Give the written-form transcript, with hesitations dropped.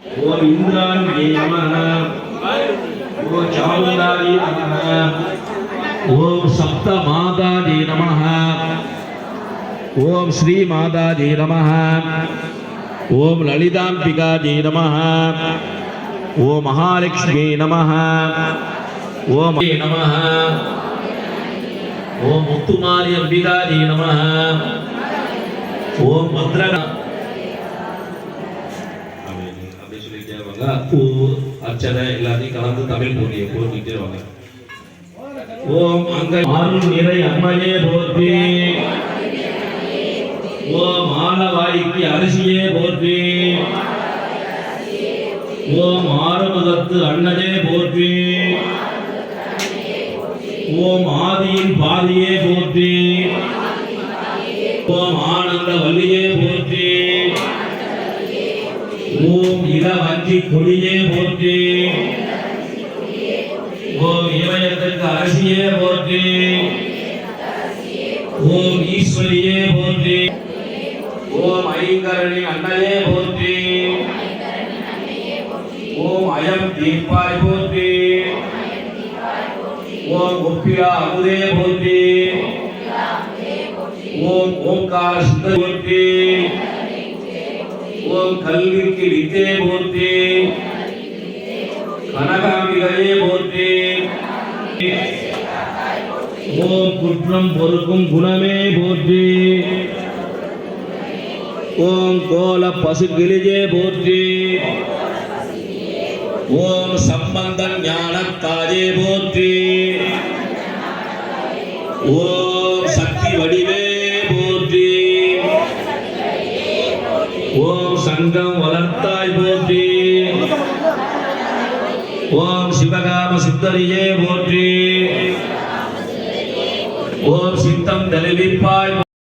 ஓம் இந்திராணியே நமः. ஓம் சாமுண்டாயே நமः. ஓம் சப்த மாதாஜே நமः. ஓம் ஸ்ரீ மாதாஜே நமः. ஓம் லலிதாம்பிகாஜே நமः. ஓம் மகாலட்சுமி நமः. ஓம் நமः. ஓம் முத்துமாரி அம்பிகாஜே நமः. ஓம் பத்ரகா அப்படி சொல்லிட்டே வாங்க. பூ அர்ச்சனை எல்லாத்தையும் கலந்து தமிழ் போட்டியை போட்டிட்டே வாங்க. ஓம் அங்க ஆறும் நிறை அம்மையே போற்றி. ஓம் ஆலவாய்க்கு அரிசியே போற்றி. ஓம் ஆறுமுகத்து அண்ணனே போற்றி. ஓம் ஆதியின் பாதியே போற்றி. ஓம் ஆனந்த வல்லியே போற்றி. ஓம் இளவஞ்சி கொடியே போற்றி. ஓம் இமயத்திற்கு அரசியே போற்றி. ஓம் ஈஸ்வரியே போற்றி. ஓம் ஐங்கரணி அன்னையே போற்றி. ஓம் அயம் தீர்ப்பாய் போற்றி. ஓம் ஒப்பிலா அமுதே போற்றி. ஓம் ஓம்கார சுந்தரி போற்றி. ஓம் கல்விக்கு வித்தே போற்றி. கனகாம்பிகையே போற்றி. ஓம் குற்றம் பொறுக்கும் குணமே போற்றி. ஓம் கோல பசுகிளியே போற்றி. ஓம் சம்பந்தன் ஞானத்தாயே போற்றி. ஓம் சக்தி வடிவே போற்றி. ஓம் சங்கம் வளர்த்தாய் போற்றி. ஓம் சிவகாம சுந்தரியே போற்றி. ஓம் சித்தம் தெளிவிப்பாய்